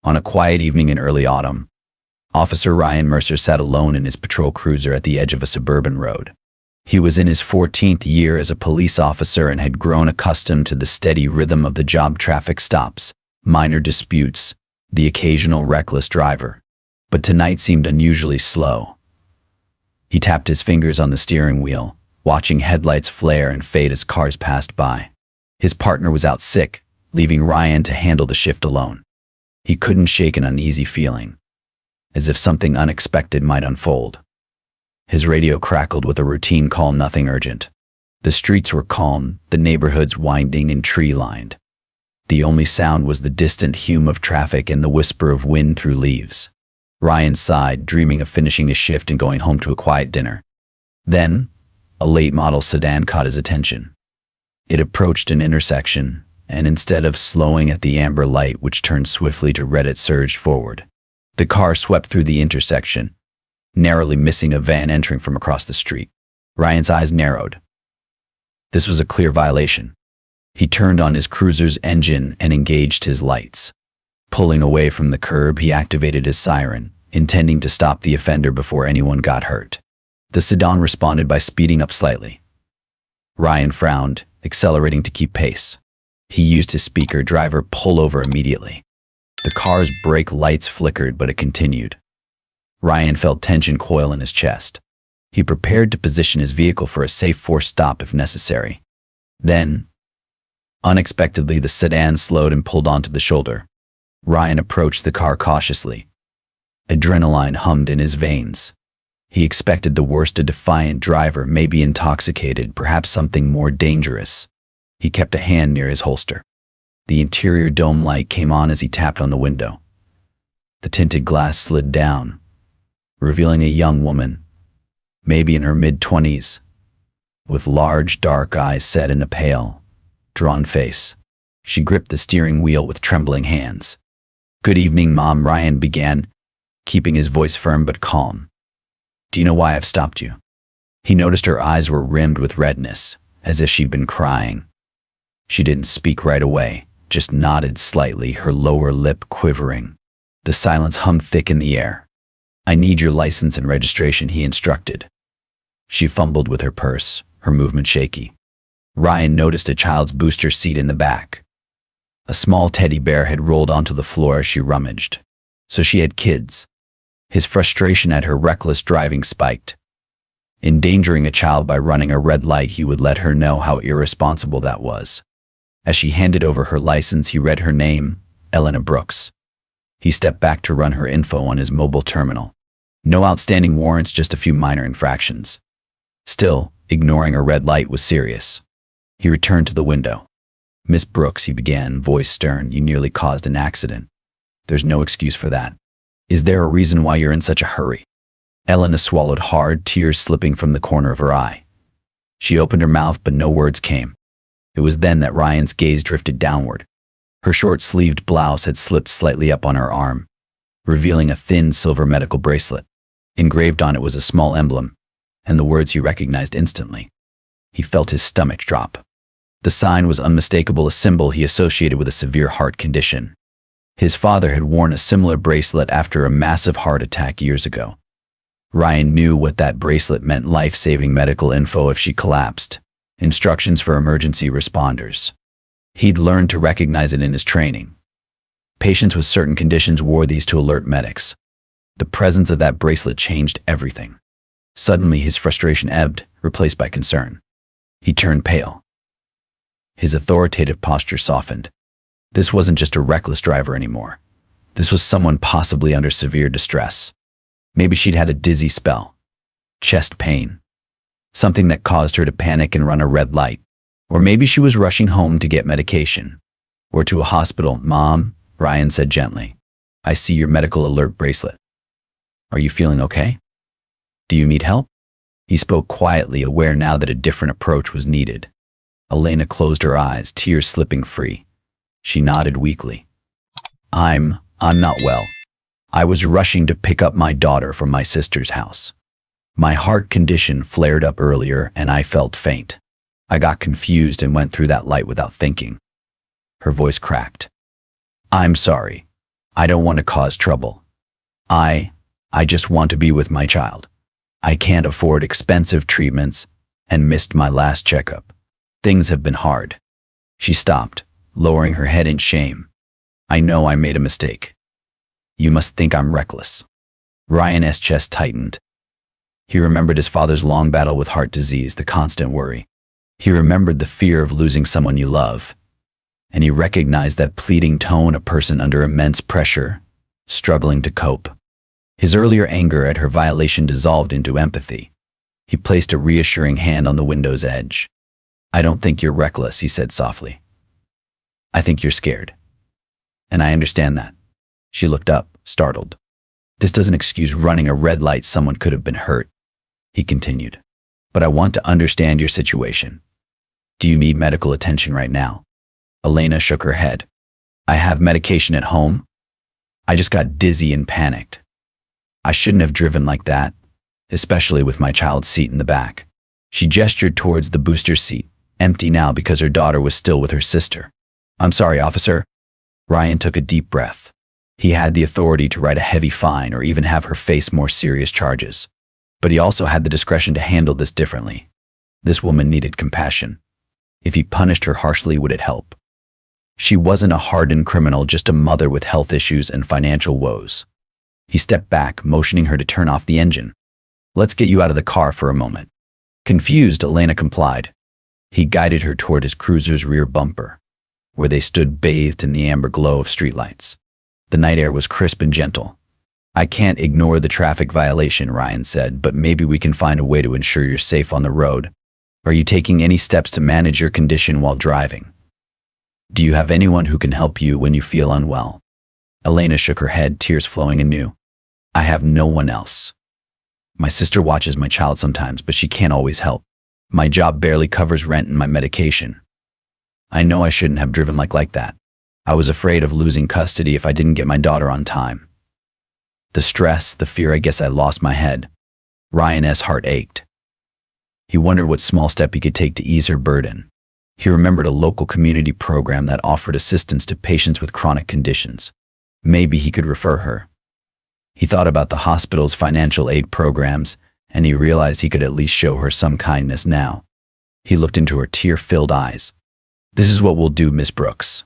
On a quiet evening in early autumn, Officer Ryan Mercer sat alone in his patrol cruiser at the edge of a suburban road. He was in his 14th year as a police officer and had grown accustomed to the steady rhythm of the job: traffic stops, minor disputes, the occasional reckless driver. But tonight seemed unusually slow. He tapped his fingers on the steering wheel, watching headlights flare and fade as cars passed by. His partner was out sick, leaving Ryan to handle the shift alone. He couldn't shake an uneasy feeling, as if something unexpected might unfold. His radio crackled with a routine call: nothing urgent. The streets were calm, the neighborhoods winding and tree-lined. The only sound was the distant hum of traffic and the whisper of wind through leaves. Ryan sighed, dreaming of finishing his shift and going home to a quiet dinner. Then, a late-model sedan caught his attention. It approached an intersection, and instead of slowing at the amber light which turned swiftly to red, it surged forward. The car swept through the intersection, narrowly missing a van entering from across the street. Ryan's eyes narrowed. This was a clear violation. He turned on his cruiser's engine and engaged his lights. Pulling away from the curb, he activated his siren, intending to stop the offender before anyone got hurt. The sedan responded by speeding up slightly. Ryan frowned, accelerating to keep pace. He used his speaker: "Driver, pull over immediately." The car's brake lights flickered, but it continued. Ryan felt tension coil in his chest. He prepared to position his vehicle for a safe forced stop if necessary. Then, unexpectedly, the sedan slowed and pulled onto the shoulder. Ryan approached the car cautiously. Adrenaline hummed in his veins. He expected the worst: a defiant driver, maybe intoxicated, perhaps something more dangerous. He kept a hand near his holster. The interior dome light came on as he tapped on the window. The tinted glass slid down, revealing a young woman, maybe in her mid-20s, with large dark eyes set in a pale, drawn face. She gripped the steering wheel with trembling hands. "Good evening, Mom," Ryan began, keeping his voice firm but calm. "Do you know why I've stopped you?" He noticed her eyes were rimmed with redness, as if she'd been crying. She didn't speak right away, just nodded slightly, her lower lip quivering. The silence hummed thick in the air. "I need your license and registration," he instructed. She fumbled with her purse, her movement shaky. Ryan noticed a child's booster seat in the back. A small teddy bear had rolled onto the floor as she rummaged. So she had kids. His frustration at her reckless driving spiked. Endangering a child by running a red light, he would let her know how irresponsible that was. As she handed over her license, he read her name: Elena Brooks. He stepped back to run her info on his mobile terminal. No outstanding warrants, just a few minor infractions. Still, ignoring a red light was serious. He returned to the window. "Miss Brooks," he began, voice stern, "you nearly caused an accident. There's no excuse for that. Is there a reason why you're in such a hurry?" Elena swallowed hard, tears slipping from the corner of her eye. She opened her mouth, but no words came. It was then that Ryan's gaze drifted downward. Her short-sleeved blouse had slipped slightly up on her arm, revealing a thin silver medical bracelet. Engraved on it was a small emblem, and the words he recognized instantly. He felt his stomach drop. The sign was unmistakable, a symbol he associated with a severe heart condition. His father had worn a similar bracelet after a massive heart attack years ago. Ryan knew what that bracelet meant: life-saving medical info if she collapsed, instructions for emergency responders. He'd learned to recognize it in his training. Patients with certain conditions wore these to alert medics. The presence of that bracelet changed everything. Suddenly, his frustration ebbed, replaced by concern. He turned pale. His authoritative posture softened. This wasn't just a reckless driver anymore. This was someone possibly under severe distress. Maybe she'd had a dizzy spell, chest pain, something that caused her to panic and run a red light. Or maybe she was rushing home to get medication, or to a hospital. "Mom," Ryan said gently, "I see your medical alert bracelet. Are you feeling okay? Do you need help?" He spoke quietly, aware now that a different approach was needed. Elena closed her eyes, tears slipping free. She nodded weakly. I'm not well. I was rushing to pick up my daughter from my sister's house. My heart condition flared up earlier and I felt faint. I got confused and went through that light without thinking." Her voice cracked. "I'm sorry. I don't want to cause trouble. I just want to be with my child. I can't afford expensive treatments and missed my last checkup. Things have been hard." She stopped, lowering her head in shame. "I know I made a mistake. You must think I'm reckless." Ryan's chest tightened. He remembered his father's long battle with heart disease, the constant worry. He remembered the fear of losing someone you love. And he recognized that pleading tone, a person under immense pressure, struggling to cope. His earlier anger at her violation dissolved into empathy. He placed a reassuring hand on the window's edge. "I don't think you're reckless," he said softly. "I think you're scared. And I understand that." She looked up, startled. "This doesn't excuse running a red light. Someone could have been hurt," he continued. "But I want to understand your situation. Do you need medical attention right now?" Elena shook her head. "I have medication at home. I just got dizzy and panicked. I shouldn't have driven like that, especially with my child's seat in the back." She gestured towards the booster seat, empty now because her daughter was still with her sister. "I'm sorry, officer." Ryan took a deep breath. He had the authority to write a heavy fine or even have her face more serious charges. But he also had the discretion to handle this differently. This woman needed compassion. If he punished her harshly, would it help? She wasn't a hardened criminal, just a mother with health issues and financial woes. He stepped back, motioning her to turn off the engine. "Let's get you out of the car for a moment." Confused, Elena complied. He guided her toward his cruiser's rear bumper, where they stood bathed in the amber glow of streetlights. The night air was crisp and gentle. "I can't ignore the traffic violation," Ryan said, "but maybe we can find a way to ensure you're safe on the road. Are you taking any steps to manage your condition while driving? Do you have anyone who can help you when you feel unwell?" Elena shook her head, tears flowing anew. "I have no one else. My sister watches my child sometimes, but she can't always help. My job barely covers rent and my medication. I know I shouldn't have driven like that. I was afraid of losing custody if I didn't get my daughter on time. The stress, the fear, I guess I lost my head." Ryan's heart ached. He wondered what small step he could take to ease her burden. He remembered a local community program that offered assistance to patients with chronic conditions. Maybe he could refer her. He thought about the hospital's financial aid programs, and he realized he could at least show her some kindness now. He looked into her tear-filled eyes. "This is what we'll do, Miss Brooks.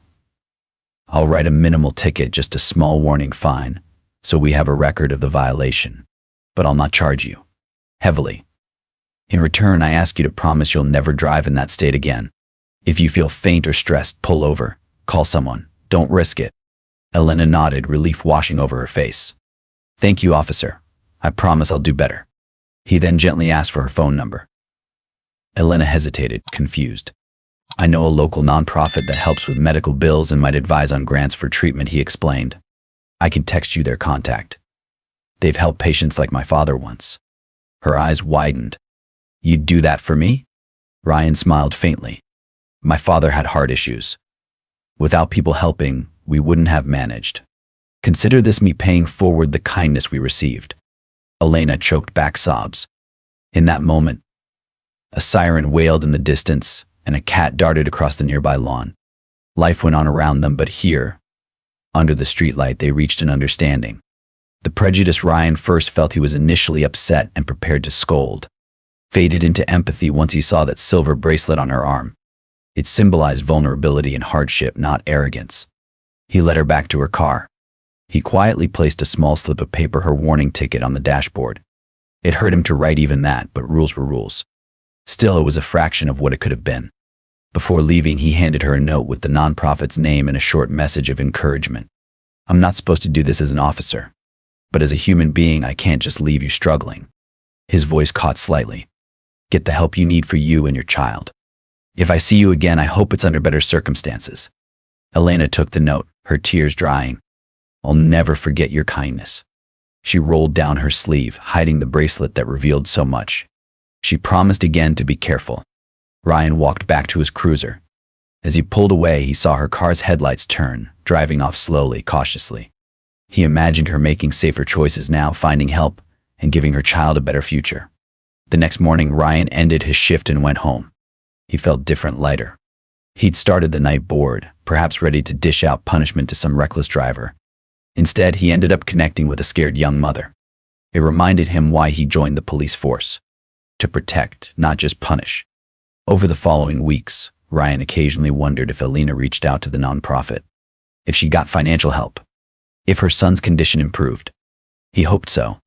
I'll write a minimal ticket, just a small warning fine, so we have a record of the violation. But I'll not charge you heavily. In return, I ask you to promise you'll never drive in that state again. If you feel faint or stressed, pull over, call someone. Don't risk it." Elena nodded, relief washing over her face. "Thank you, officer. I promise I'll do better." He then gently asked for her phone number. Elena hesitated, confused. "I know a local nonprofit that helps with medical bills and might advise on grants for treatment," he explained. "I can text you their contact. They've helped patients like my father once." Her eyes widened. "You'd do that for me?" Ryan smiled faintly. "My father had heart issues. Without people helping, we wouldn't have managed. Consider this me paying forward the kindness we received." Elena choked back sobs. In that moment, a siren wailed in the distance, and a cat darted across the nearby lawn. Life went on around them, but here, under the streetlight, they reached an understanding. The prejudice Ryan first felt, he was initially upset and prepared to scold, faded into empathy once he saw that silver bracelet on her arm. It symbolized vulnerability and hardship, not arrogance. He led her back to her car. He quietly placed a small slip of paper, her warning ticket, on the dashboard. It hurt him to write even that, but rules were rules. Still, it was a fraction of what it could have been. Before leaving, he handed her a note with the nonprofit's name and a short message of encouragement. "I'm not supposed to do this as an officer, but as a human being, I can't just leave you struggling." His voice caught slightly. "Get the help you need for you and your child. If I see you again, I hope it's under better circumstances." Elena took the note, her tears drying. "I'll never forget your kindness." She rolled down her sleeve, hiding the bracelet that revealed so much. She promised again to be careful. Ryan walked back to his cruiser. As he pulled away, he saw her car's headlights turn, driving off slowly, cautiously. He imagined her making safer choices now, finding help, and giving her child a better future. The next morning, Ryan ended his shift and went home. He felt different, lighter. He'd started the night bored, perhaps ready to dish out punishment to some reckless driver. Instead, he ended up connecting with a scared young mother. It reminded him why he joined the police force: to protect, not just punish. Over the following weeks, Ryan occasionally wondered if Elena reached out to the nonprofit, if she got financial help, if her son's condition improved. He hoped so.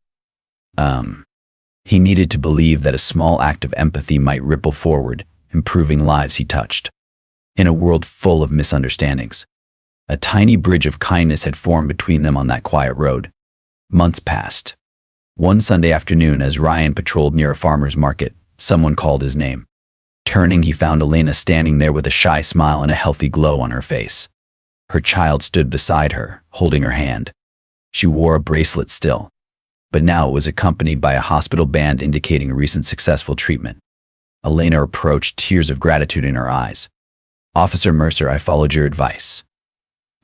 He needed to believe that a small act of empathy might ripple forward, improving lives he touched. In a world full of misunderstandings, a tiny bridge of kindness had formed between them on that quiet road. Months passed. One Sunday afternoon, as Ryan patrolled near a farmer's market, someone called his name. Turning, he found Elena standing there with a shy smile and a healthy glow on her face. Her child stood beside her, holding her hand. She wore a bracelet still, but now it was accompanied by a hospital band indicating a recent successful treatment. Elena approached, tears of gratitude in her eyes. "Officer Mercer, I followed your advice.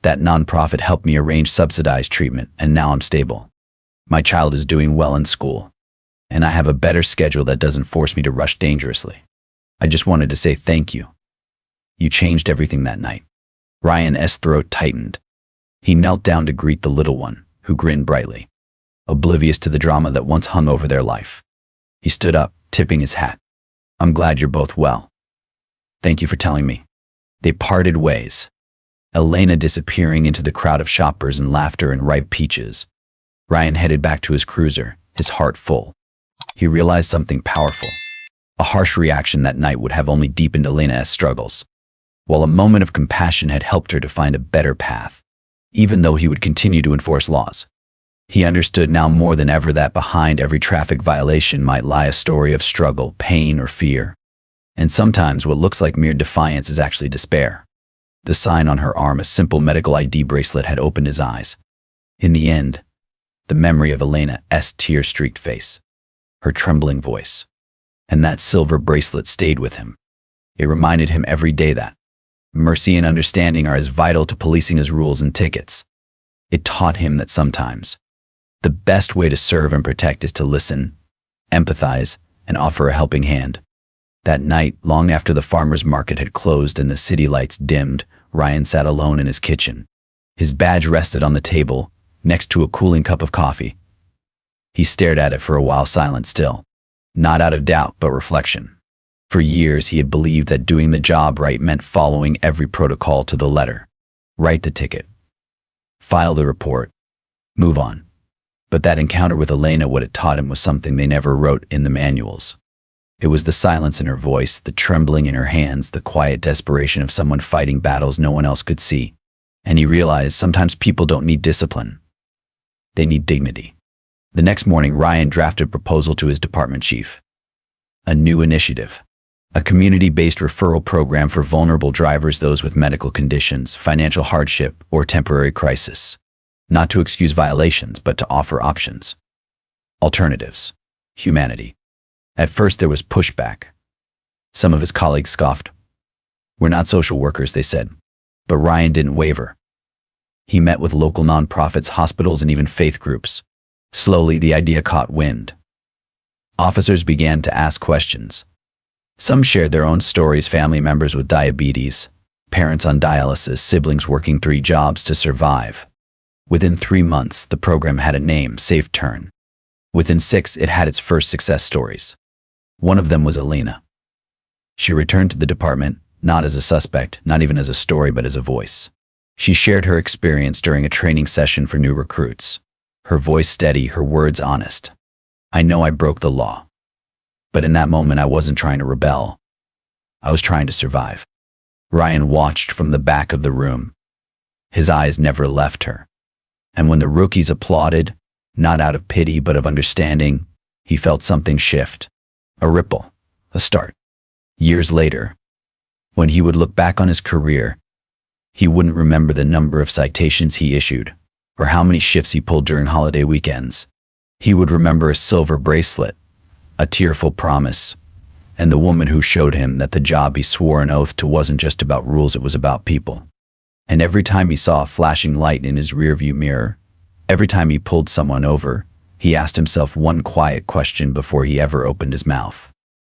That nonprofit helped me arrange subsidized treatment, and now I'm stable. My child is doing well in school, and I have a better schedule that doesn't force me to rush dangerously. I just wanted to say thank you. You changed everything that night." Ryan's throat tightened. He knelt down to greet the little one, who grinned brightly, oblivious to the drama that once hung over their life. He stood up, tipping his hat. "I'm glad you're both well. Thank you for telling me." They parted ways, Elena disappearing into the crowd of shoppers and laughter and ripe peaches. Ryan headed back to his cruiser, his heart full. He realized something powerful. A harsh reaction that night would have only deepened Elena's struggles, while a moment of compassion had helped her to find a better path. Even though he would continue to enforce laws, he understood now more than ever that behind every traffic violation might lie a story of struggle, pain, or fear. And sometimes what looks like mere defiance is actually despair. The sign on her arm, a simple medical ID bracelet, had opened his eyes. In the end, the memory of Elena's tear-streaked face, her trembling voice, and that silver bracelet stayed with him. It reminded him every day that mercy and understanding are as vital to policing as rules and tickets. It taught him that sometimes the best way to serve and protect is to listen, empathize, and offer a helping hand. That night, long after the farmer's market had closed and the city lights dimmed, Ryan sat alone in his kitchen. His badge rested on the table, next to a cooling cup of coffee. He stared at it for a while, silent still, not out of doubt but reflection. For years he had believed that doing the job right meant following every protocol to the letter. Write the ticket, file the report, move on. But that encounter with Elena, what it taught him was something they never wrote in the manuals. It was the silence in her voice, the trembling in her hands, the quiet desperation of someone fighting battles no one else could see. And he realized sometimes people don't need discipline. They need dignity. The next morning, Ryan drafted a proposal to his department chief. A new initiative. A community-based referral program for vulnerable drivers, those with medical conditions, financial hardship, or temporary crisis. Not to excuse violations, but to offer options. Alternatives. Humanity. At first there was pushback. Some of his colleagues scoffed. "We're not social workers," they said. But Ryan didn't waver. He met with local nonprofits, hospitals, and even faith groups. Slowly, the idea caught wind. Officers began to ask questions. Some shared their own stories: family members with diabetes, parents on dialysis, siblings working 3 jobs to survive. Within 3 months, the program had a name: Safe Turn. Within 6, it had its first success stories. One of them was Elena. She returned to the department, not as a suspect, not even as a story, but as a voice. She shared her experience during a training session for new recruits. Her voice steady, her words honest. "I know I broke the law. But in that moment, I wasn't trying to rebel. I was trying to survive." Ryan watched from the back of the room. His eyes never left her. And when the rookies applauded, not out of pity but of understanding, he felt something shift. A ripple, a start. Years later, when he would look back on his career, he wouldn't remember the number of citations he issued, or how many shifts he pulled during holiday weekends. He would remember a silver bracelet, a tearful promise, and the woman who showed him that the job he swore an oath to wasn't just about rules, it was about people. And every time he saw a flashing light in his rearview mirror, every time he pulled someone over, he asked himself one quiet question before he ever opened his mouth.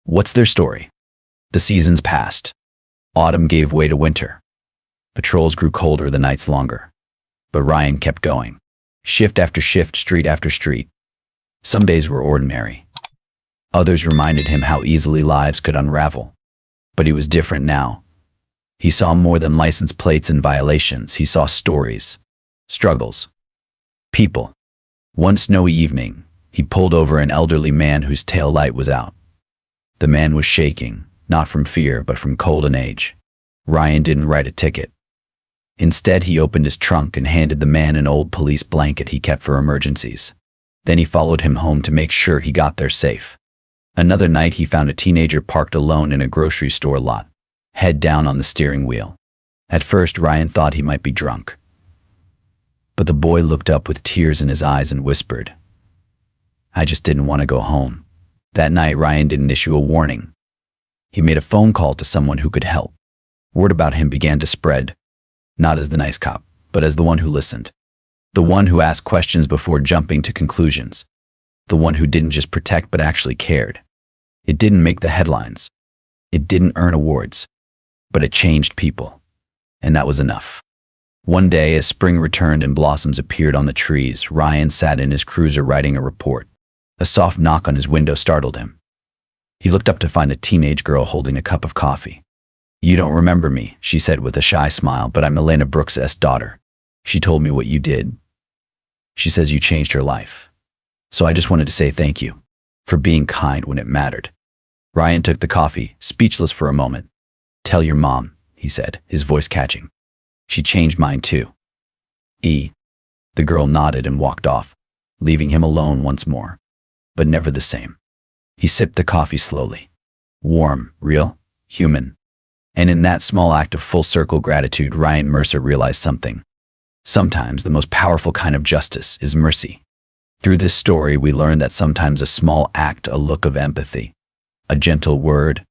What's their story? The seasons passed. Autumn gave way to winter. Patrols grew colder, the nights longer. But Ryan kept going. shift after shift, street after street. Some days were ordinary. Others reminded him how easily lives could unravel. But he was different now. He saw more than license plates and violations. He saw stories, struggles, people. One snowy evening, he pulled over an elderly man whose tail light was out. The man was shaking, not from fear, but from cold and age. Ryan didn't write a ticket. Instead, he opened his trunk and handed the man an old police blanket he kept for emergencies. Then he followed him home to make sure he got there safe. Another night, he found a teenager parked alone in a grocery store lot, head down on the steering wheel. At first, Ryan thought he might be drunk. But the boy looked up with tears in his eyes and whispered, "I just didn't want to go home." That night, Ryan didn't issue a warning. He made a phone call to someone who could help. Word about him began to spread, not as the nice cop, but as the one who listened. The one who asked questions before jumping to conclusions. The one who didn't just protect but actually cared. It didn't make the headlines. It didn't earn awards. But it changed people. And that was enough. One day, as spring returned and blossoms appeared on the trees, Ryan sat in his cruiser writing a report. A soft knock on his window startled him. He looked up to find a teenage girl holding a cup of coffee. "You don't remember me," she said with a shy smile, "but I'm Elena Brooks' daughter. She told me what you did. She says you changed her life. So I just wanted to say thank you for being kind when it mattered." Ryan took the coffee, speechless for a moment. "Tell your mom," he said, his voice catching. "She changed mine too." The girl nodded and walked off, leaving him alone once more, but never the same. He sipped the coffee slowly. Warm, real, human. And in that small act of full-circle gratitude, Ryan Mercer realized something. Sometimes the most powerful kind of justice is mercy. Through this story, we learn that sometimes a small act, a look of empathy, a gentle word,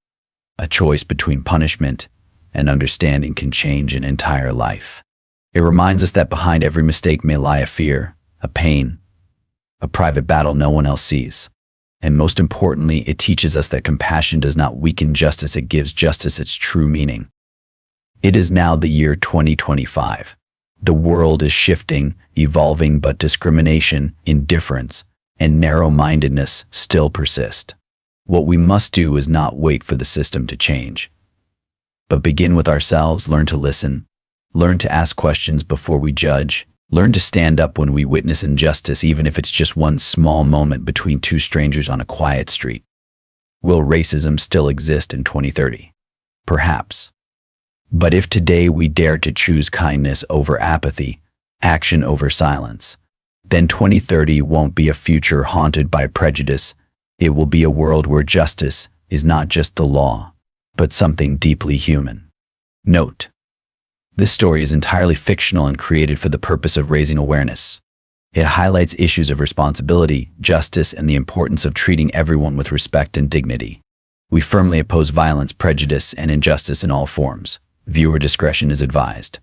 a choice between punishment and understanding can change an entire life. It reminds us that behind every mistake may lie a fear, a pain, a private battle no one else sees. And most importantly, it teaches us that compassion does not weaken justice, it gives justice its true meaning. It is now the year 2025. The world is shifting, evolving, but discrimination, indifference, and narrow-mindedness still persist. What we must do is not wait for the system to change, but begin with ourselves. Learn to listen, learn to ask questions before we judge, learn to stand up when we witness injustice, even if it's just one small moment between two strangers on a quiet street. Will racism still exist in 2030? Perhaps. But if today we dare to choose kindness over apathy, action over silence, then 2030 won't be a future haunted by prejudice. It will be a world where justice is not just the law, but something deeply human. Note: this story is entirely fictional and created for the purpose of raising awareness. It highlights issues of responsibility, justice, and the importance of treating everyone with respect and dignity. We firmly oppose violence, prejudice, and injustice in all forms. Viewer discretion is advised.